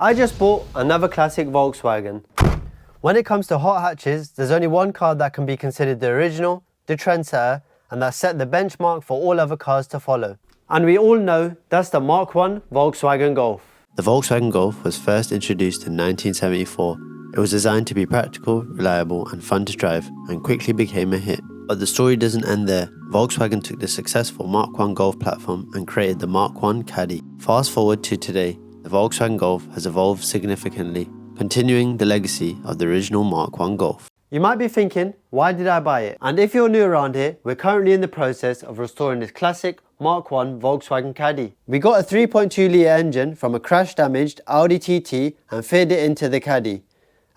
I just bought another classic Volkswagen. When it comes to hot hatches, there's only one car that can be considered the original, the trendsetter, and that set the benchmark for all other cars to follow. And we all know that's the Mk1 Volkswagen Golf. The Volkswagen Golf was first introduced in 1974. It was designed to be practical, reliable and fun to drive, and quickly became a hit. But the story doesn't end there. Volkswagen took the successful Mk1 Golf platform and created the Mk1 Caddy. Fast forward to today, the Volkswagen Golf has evolved significantly, continuing the legacy of the original Mk1 Golf. You might be thinking, why did I buy it? And if you're new around here, we're currently in the process of restoring this classic Mk1 Volkswagen Caddy. We got a 3.2 litre engine from a crash damaged Audi TT and fitted it into the Caddy.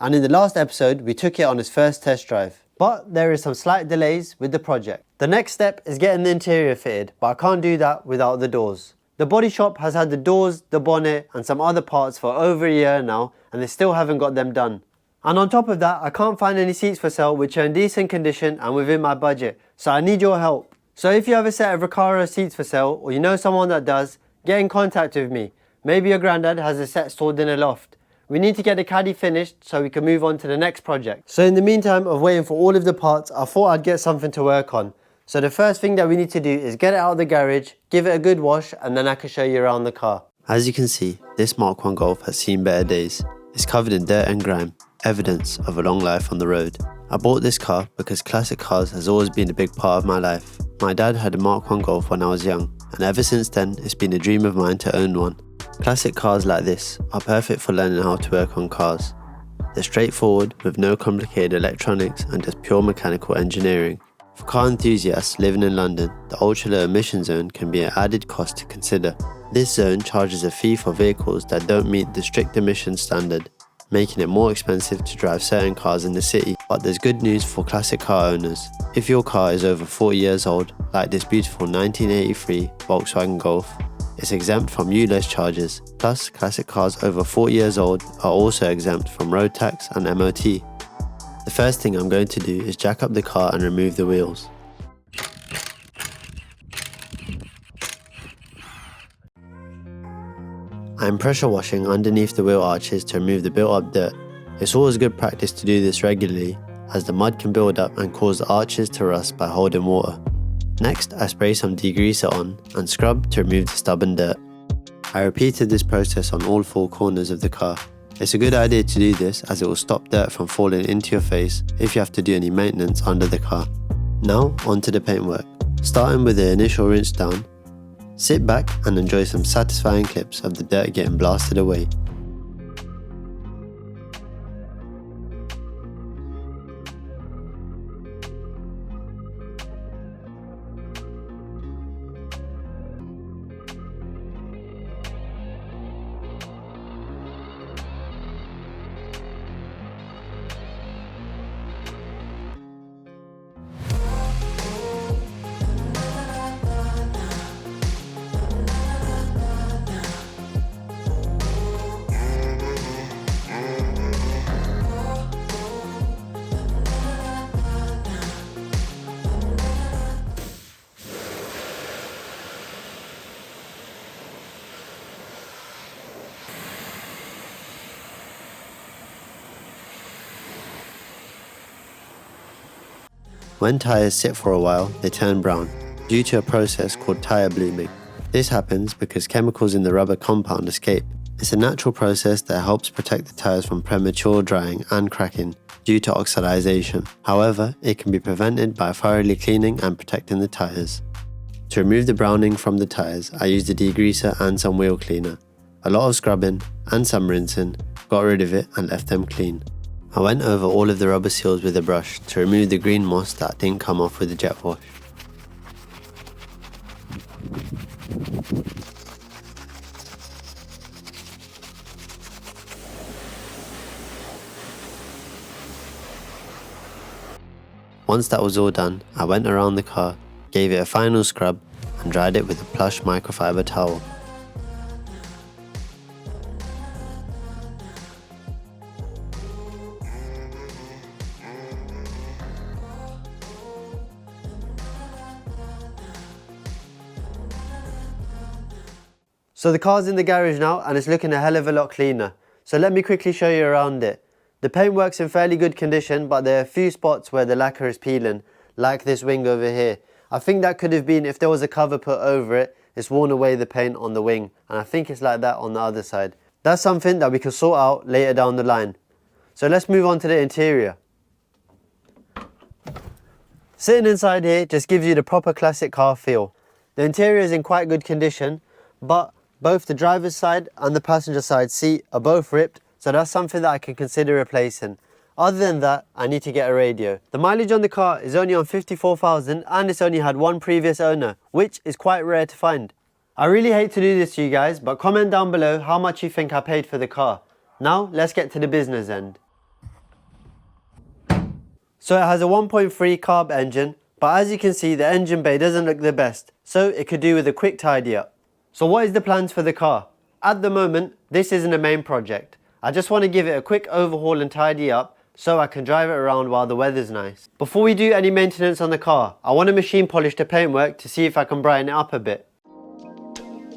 And in the last episode, we took it on its first test drive. But there is some slight delays with the project. The next step is getting the interior fitted, but I can't do that without the doors. The body shop has had the doors, the bonnet and some other parts for over a year now, and they still haven't got them done. And on top of that, I can't find any seats for sale which are in decent condition and within my budget, so I need your help. So if you have a set of Recaro seats for sale, or you know someone that does, get in contact with me. Maybe your granddad has a set stored in a loft. We need to get the Caddy finished so we can move on to the next project. So in the meantime of waiting for all of the parts, I thought I'd get something to work on. So the first thing that we need to do is get it out of the garage, give it a good wash, and then I can show you around the car. As you can see, this Mk1 Golf has seen better days. It's covered in dirt and grime, evidence of a long life on the road. I bought this car because classic cars has always been a big part of my life. My dad had a Mk1 Golf when I was young, and ever since then it's been a dream of mine to own one. Classic cars like this are perfect for learning how to work on cars. They're straightforward with no complicated electronics and just pure mechanical engineering. For car enthusiasts living in London, the ultra-low emission zone can be an added cost to consider. This zone charges a fee for vehicles that don't meet the strict emission standard, making it more expensive to drive certain cars in the city. But there's good news for classic car owners. If your car is over 40 years old, like this beautiful 1983 Volkswagen Golf, it's exempt from ULEZ charges. Plus, classic cars over 40 years old are also exempt from road tax and MOT. The first thing I'm going to do is jack up the car and remove the wheels. I'm pressure washing underneath the wheel arches to remove the built up dirt. It's always good practice to do this regularly, as the mud can build up and cause the arches to rust by holding water. Next, I spray some degreaser on and scrub to remove the stubborn dirt. I repeated this process on all four corners of the car. It's a good idea to do this as it will stop dirt from falling into your face if you have to do any maintenance under the car. Now onto the paintwork. Starting with the initial rinse down, sit back and enjoy some satisfying clips of the dirt getting blasted away. When tyres sit for a while, they turn brown, due to a process called tyre blooming. This happens because chemicals in the rubber compound escape. It's a natural process that helps protect the tyres from premature drying and cracking due to oxidization. However, it can be prevented by thoroughly cleaning and protecting the tyres. To remove the browning from the tyres, I used a degreaser and some wheel cleaner. A lot of scrubbing and some rinsing got rid of it and left them clean. I went over all of the rubber seals with a brush to remove the green moss that didn't come off with the jet wash. Once that was all done, I went around the car, gave it a final scrub and dried it with a plush microfiber towel. So the car's in the garage now and it's looking a hell of a lot cleaner. so let me quickly show you around it. The paintwork's in fairly good condition, but there are a few spots where the lacquer is peeling, like this wing over here. I think that could have been if there was a cover put over it, it's worn away the paint on the wing, and I think it's like that on the other side. That's something that we can sort out later down the line. So let's move on to the interior. Sitting inside here just gives you the proper classic car feel. The interior is in quite good condition, but both the driver's side and the passenger side seat are both ripped, so that's something that I can consider replacing. Other than that, I need to get a radio. The mileage on the car is only on 54,000 and it's only had one previous owner, which is quite rare to find. I really hate to do this to you guys, but comment down below how much you think I paid for the car. Now, let's get to the business end. So it has a 1.3 carb engine, but as you can see the engine bay doesn't look the best, so it could do with a quick tidy up. So what is the plans for the car? At the moment, this isn't a main project. I just want to give it a quick overhaul and tidy up so I can drive it around while the weather's nice. Before we do any maintenance on the car, I want to machine polish the paintwork to see if I can brighten it up a bit.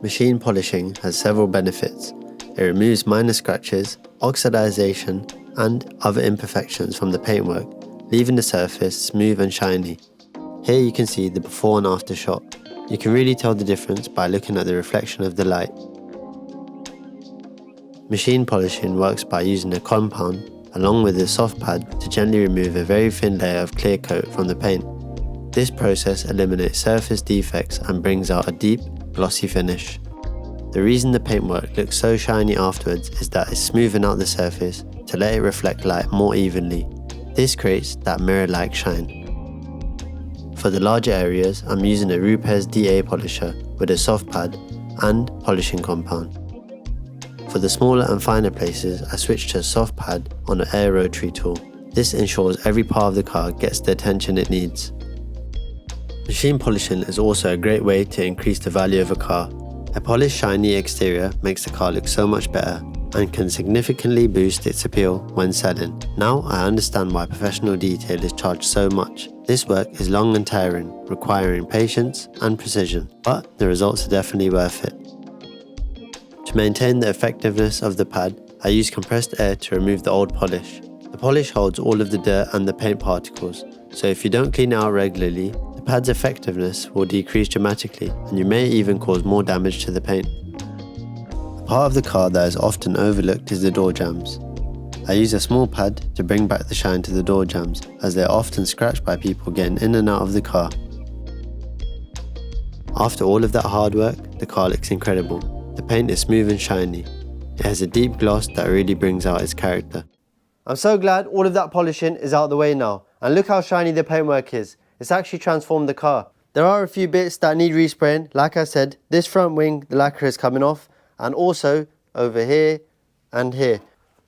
Machine polishing has several benefits. It removes minor scratches, oxidization, and other imperfections from the paintwork, leaving the surface smooth and shiny. Here you can see the before and after shot. You can really tell the difference by looking at the reflection of the light. Machine polishing works by using a compound along with a soft pad to gently remove a very thin layer of clear coat from the paint. This process eliminates surface defects and brings out a deep, glossy finish. The reason the paintwork looks so shiny afterwards is that it's smoothing out the surface to let it reflect light more evenly. This creates that mirror-like shine. For the larger areas, I'm using a Rupes DA polisher with a soft pad and polishing compound. For the smaller and finer places, I switched to a soft pad on an air rotary tool. This ensures every part of the car gets the attention it needs. Machine polishing is also a great way to increase the value of a car. A polished, shiny exterior makes the car look so much better and can significantly boost its appeal when selling. Now I understand why professional detailers charge so much. This work is long and tiring, requiring patience and precision, but the results are definitely worth it. To maintain the effectiveness of the pad, I use compressed air to remove the old polish. The polish holds all of the dirt and the paint particles, so if you don't clean it out regularly, the pad's effectiveness will decrease dramatically and you may even cause more damage to the paint. A part of the car that is often overlooked is the door jambs. I use a small pad to bring back the shine to the door jambs, as they are often scratched by people getting in and out of the car. After all of that hard work, the car looks incredible. The paint is smooth and shiny. It has a deep gloss that really brings out its character. I'm so glad all of that polishing is out of the way now, and look how shiny the paintwork is. It's actually transformed the car. There are a few bits that need respraying. Like I said, this front wing, the lacquer is coming off, and also over here and here.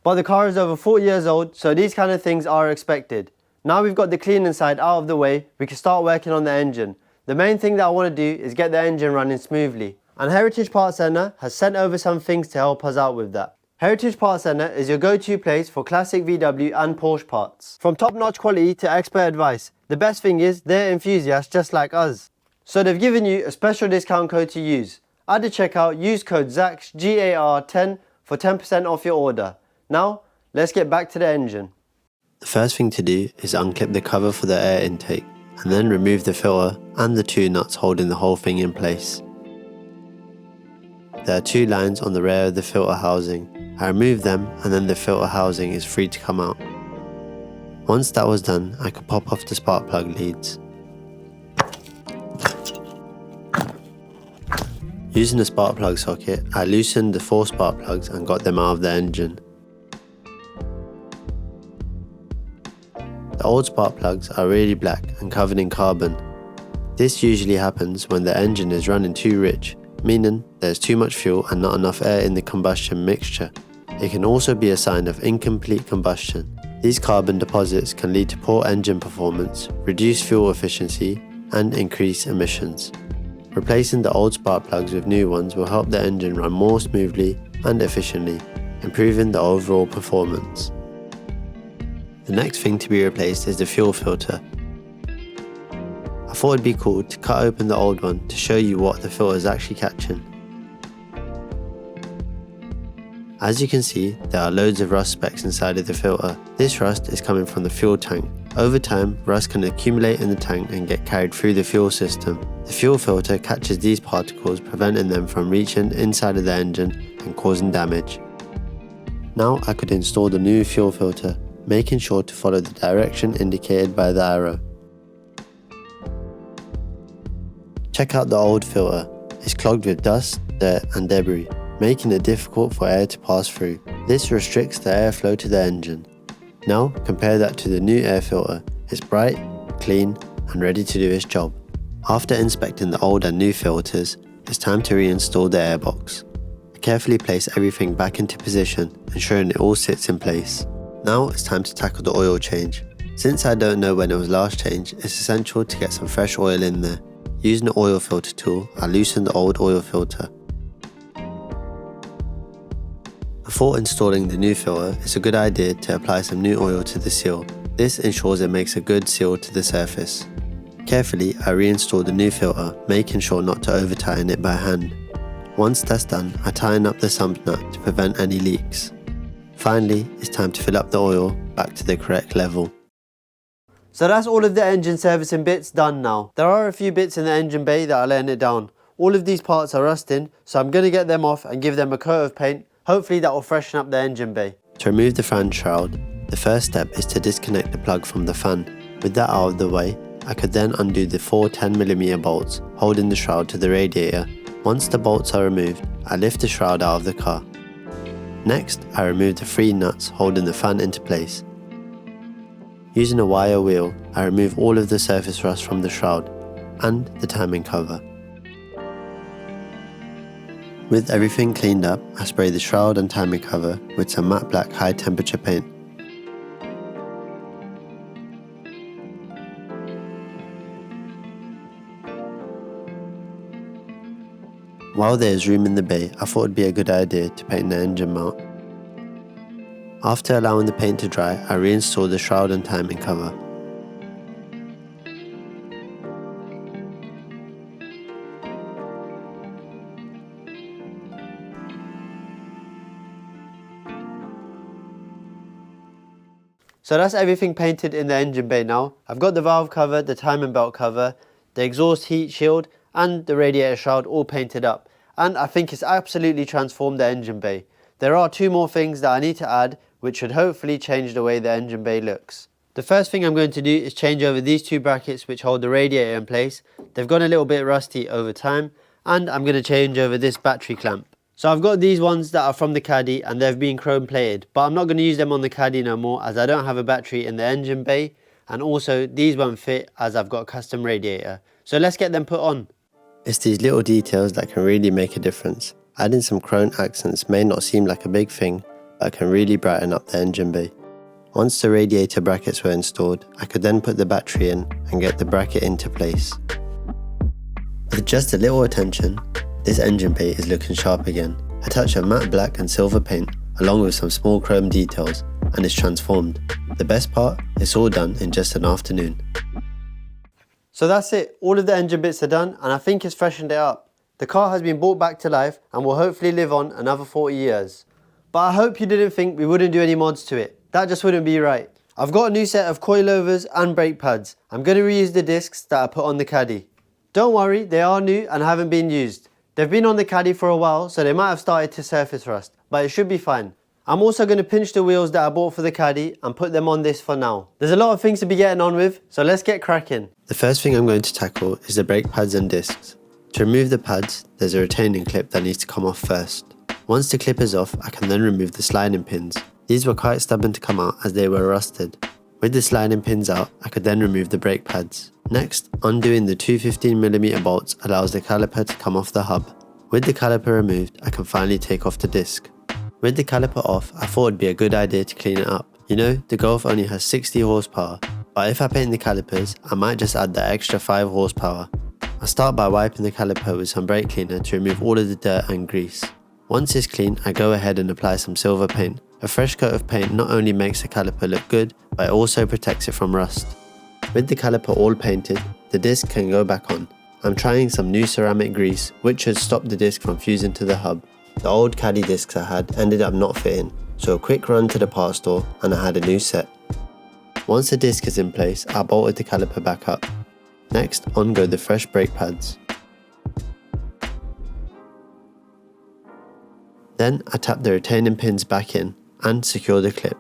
But the car is over 40 years old, so these kind of things are expected. Now we've got the cleaning side out of the way, we can start working on the engine. The main thing that I want to do is get the engine running smoothly. And Heritage Parts Centre has sent over some things to help us out with that. Heritage Parts Centre is your go-to place for classic VW and Porsche parts. From top-notch quality to expert advice, the best thing is they're enthusiasts just like us. So they've given you a special discount code to use. At the checkout, use code ZAX GAR10 for 10% off your order. Now, let's get back to the engine. The first thing to do is unclip the cover for the air intake and then remove the filter and the two nuts holding the whole thing in place. There are two lines on the rear of the filter housing. I removed them and then the filter housing is free to come out. Once that was done, I could pop off the spark plug leads. Using the spark plug socket, I loosened the 4 spark plugs and got them out of the engine. The old spark plugs are really black and covered in carbon. This usually happens when the engine is running too rich, meaning there's too much fuel and not enough air in the combustion mixture. It can also be a sign of incomplete combustion. These carbon deposits can lead to poor engine performance, reduce fuel efficiency, and increase emissions. Replacing the old spark plugs with new ones will help the engine run more smoothly and efficiently, improving the overall performance. The next thing to be replaced is the fuel filter. I thought it'd be cool to cut open the old one to show you what the filter is actually catching. As you can see, there are loads of rust specks inside of the filter. This rust is coming from the fuel tank. Over time, rust can accumulate in the tank and get carried through the fuel system. The fuel filter catches these particles, preventing them from reaching inside of the engine and causing damage. Now I could install the new fuel filter, making sure to follow the direction indicated by the arrow. Check out the old filter. It's clogged with dust, dirt and debris, making it difficult for air to pass through. This restricts the airflow to the engine. Now compare that to the new air filter. It's bright, clean and ready to do its job. After inspecting the old and new filters, it's time to reinstall the airbox. I carefully place everything back into position, ensuring it all sits in place. Now it's time to tackle the oil change. Since I don't know when it was last changed, it's essential to get some fresh oil in there. Using the oil filter tool, I loosen the old oil filter. Before installing the new filter, it's a good idea to apply some new oil to the seal. This ensures it makes a good seal to the surface. Carefully, I reinstall the new filter, making sure not to over tighten it by hand. Once that's done, I tighten up the sump nut to prevent any leaks. Finally, it's time to fill up the oil back to the correct level. So that's all of the engine servicing bits done now. There are a few bits in the engine bay that are letting it down. All of these parts are rusting, so I'm going to get them off and give them a coat of paint. Hopefully that will freshen up the engine bay. To remove the fan shroud, the first step is to disconnect the plug from the fan. With that out of the way, I could then undo the 4 10mm bolts holding the shroud to the radiator. Once the bolts are removed, I lift the shroud out of the car. Next, I remove the 3 nuts holding the fan into place. Using a wire wheel, I remove all of the surface rust from the shroud and the timing cover. With everything cleaned up, I spray the shroud and timing cover with some matte black high temperature paint. While there is room in the bay, I thought it would be a good idea to paint the engine mount. After allowing the paint to dry, I reinstall the shroud and timing cover. So that's everything painted in the engine bay now. I've got the valve cover, the timing belt cover, the exhaust heat shield and the radiator shroud all painted up. And I think it's absolutely transformed the engine bay. There are 2 more things that I need to add which should hopefully change the way the engine bay looks. The first thing I'm going to do is change over these 2 brackets which hold the radiator in place. They've gone a little bit rusty over time, and I'm going to change over this battery clamp. So I've got these ones that are from the Caddy and they've been chrome plated, but I'm not going to use them on the Caddy no more as I don't have a battery in the engine bay, and also these won't fit as I've got a custom radiator. So let's get them put on. It's these little details that can really make a difference. Adding some chrome accents may not seem like a big thing, but can really brighten up the engine bay. Once the radiator brackets were installed, I could then put the battery in and get the bracket into place. With just a little attention, this engine bay is looking sharp again. A touch of matte black and silver paint, along with some small chrome details, and it's transformed. The best part, it's all done in just an afternoon. So that's it, all of the engine bits are done and I think it's freshened it up. The car has been brought back to life and will hopefully live on another 40 years. But I hope you didn't think we wouldn't do any mods to it. That just wouldn't be right. I've got a new set of coilovers and brake pads. I'm going to reuse the discs that I put on the Caddy. Don't worry, they are new and haven't been used. They've been on the Caddy for a while, so they might have started to surface rust, but it should be fine. I'm also going to pinch the wheels that I bought for the Caddy and put them on this for now. There's a lot of things to be getting on with, so let's get cracking. The first thing I'm going to tackle is the brake pads and discs. To remove the pads, there's a retaining clip that needs to come off first. Once the clip is off, I can then remove the sliding pins. These were quite stubborn to come out as they were rusted. With the sliding pins out, I could then remove the brake pads. Next, undoing the 2 15mm bolts allows the caliper to come off the hub. With the caliper removed, I can finally take off the disc. With the caliper off, I thought it'd be a good idea to clean it up. You know, the Golf only has 60 horsepower, but if I paint the calipers, I might just add that extra 5 horsepower. I start by wiping the caliper with some brake cleaner to remove all of the dirt and grease. Once it's clean, I go ahead and apply some silver paint. A fresh coat of paint not only makes the caliper look good, but it also protects it from rust. With the caliper all painted, the disc can go back on. I'm trying some new ceramic grease, which should stop the disc from fusing to the hub. The old Caddy discs I had ended up not fitting, so a quick run to the parts store and I had a new set. Once the disc is in place, I bolted the caliper back up. Next, on go the fresh brake pads. Then I tap the retaining pins back in and secure the clip.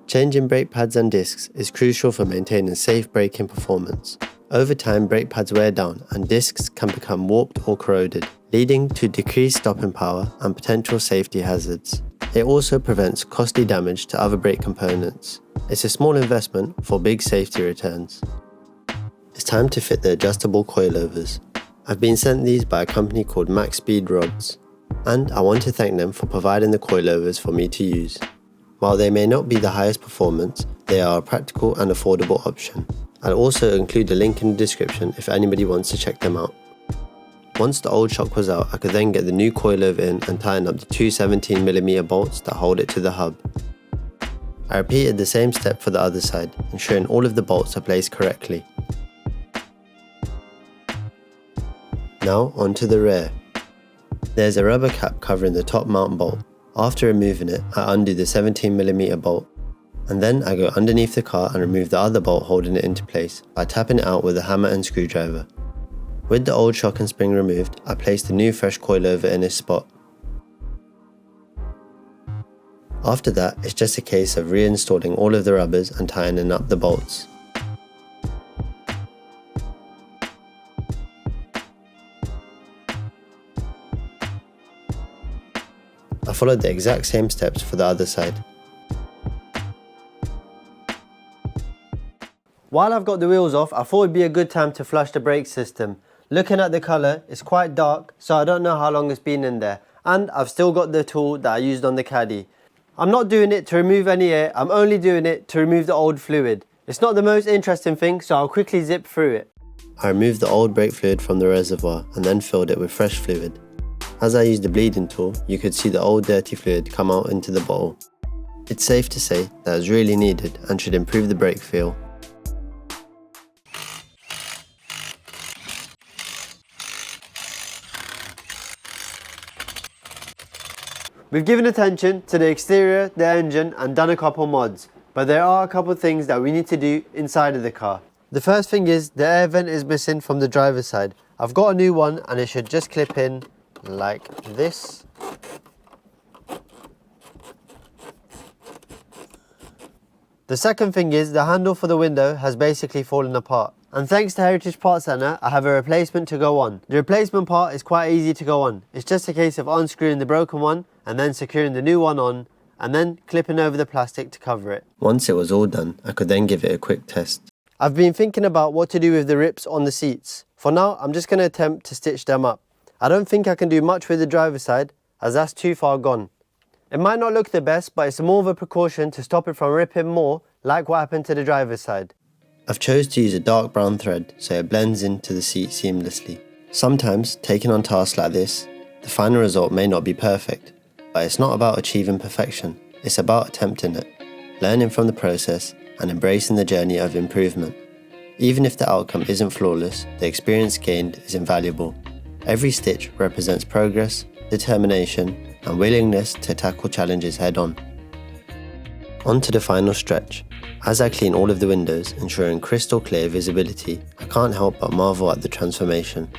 Changing brake pads and discs is crucial for maintaining safe braking performance. Over time, brake pads wear down and discs can become warped or corroded, leading to decreased stopping power and potential safety hazards. It also prevents costly damage to other brake components. It's a small investment for big safety returns. It's time to fit the adjustable coilovers. I've been sent these by a company called Max Speed Rods, and I want to thank them for providing the coilovers for me to use. While they may not be the highest performance, they are a practical and affordable option. I'll also include a link in the description if anybody wants to check them out. Once the old shock was out, I could then get the new coilover in and tighten up the two 17mm bolts that hold it to the hub. I repeated the same step for the other side, ensuring all of the bolts are placed correctly. Now onto the rear. There's a rubber cap covering the top mount bolt. After removing it, I undo the 17mm bolt, and then I go underneath the car and remove the other bolt holding it into place by tapping it out with a hammer and screwdriver. With the old shock and spring removed, I place the new fresh coilover in its spot. After that, it's just a case of reinstalling all of the rubbers and tightening up the bolts. I followed the exact same steps for the other side. While I've got the wheels off, I thought it'd be a good time to flush the brake system. Looking at the colour, it's quite dark, so I don't know how long it's been in there. And I've still got the tool that I used on the Caddy. I'm not doing it to remove any air, I'm only doing it to remove the old fluid. It's not the most interesting thing, so I'll quickly zip through it. I removed the old brake fluid from the reservoir and then filled it with fresh fluid. As I used the bleeding tool, you could see the old dirty fluid come out into the bottle. It's safe to say that it's really needed and should improve the brake feel. We've given attention to the exterior, the engine, and done a couple mods, but there are a couple things that we need to do inside of the car. The first thing is the air vent is missing from the driver's side. I've got a new one and it should just clip in like this. The second thing is the handle for the window has basically fallen apart. And thanks to Heritage Parts Centre, I have a replacement to go on. The replacement part is quite easy to go on. It's just a case of unscrewing the broken one and then securing the new one on and then clipping over the plastic to cover it. Once it was all done, I could then give it a quick test. I've been thinking about what to do with the rips on the seats. For now, I'm just going to attempt to stitch them up. I don't think I can do much with the driver's side as that's too far gone. It might not look the best, but it's more of a precaution to stop it from ripping more like what happened to the driver's side. I've chose to use a dark brown thread so it blends into the seat seamlessly. Sometimes, taking on tasks like this, the final result may not be perfect, but it's not about achieving perfection, it's about attempting it, learning from the process and embracing the journey of improvement. Even if the outcome isn't flawless, the experience gained is invaluable. Every stitch represents progress, determination, and willingness to tackle challenges head on. On to the final stretch. As I clean all of the windows, ensuring crystal clear visibility, I can't help but marvel at the transformation.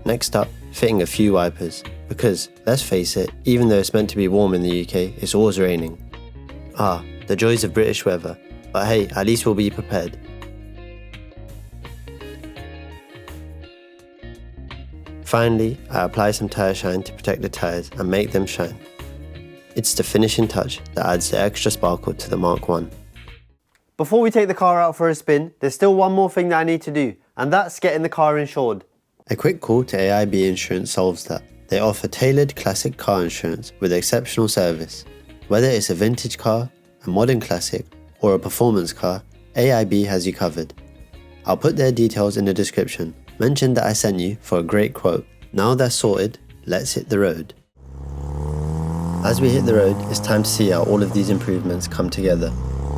Next up, fitting a few wipers, because, let's face it, even though it's meant to be warm in the UK, it's always raining. Ah, the joys of British weather, but hey, at least we'll be prepared. Finally, I apply some tyre shine to protect the tyres and make them shine. It's the finishing touch that adds the extra sparkle to the Mk1. Before we take the car out for a spin, there's still one more thing that I need to do, and that's getting the car insured. A quick call to AIB Insurance solves that. They offer tailored classic car insurance with exceptional service. Whether it's a vintage car, a modern classic, or a performance car, AIB has you covered. I'll put their details in the description. Mention that I sent you for a great quote. Now that's sorted, let's hit the road. As we hit the road, it's time to see how all of these improvements come together.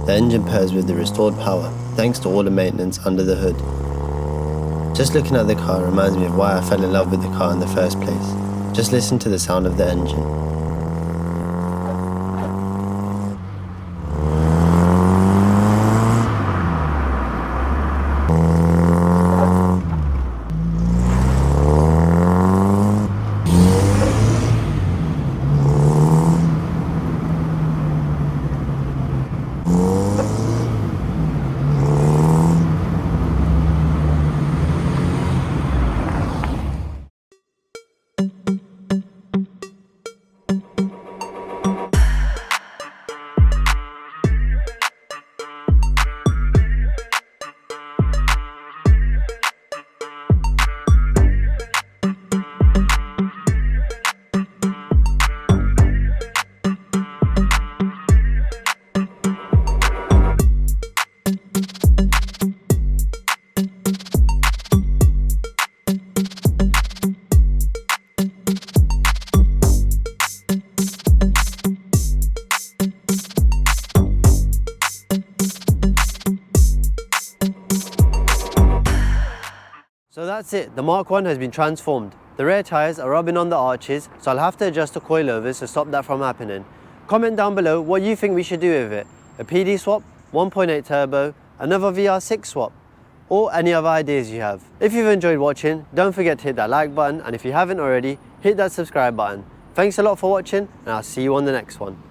The engine purrs with the restored power, thanks to all the maintenance under the hood. Just looking at the car reminds me of why I fell in love with the car in the first place. Just listen to the sound of the engine. So that's it, the Mark 1 has been transformed. The rear tyres are rubbing on the arches, so I'll have to adjust the coilovers to stop that from happening. Comment down below what you think we should do with it. A PD swap, 1.8 turbo, another VR6 swap, or any other ideas you have. If you've enjoyed watching, don't forget to hit that like button, and if you haven't already, hit that subscribe button. Thanks a lot for watching, and I'll see you on the next one.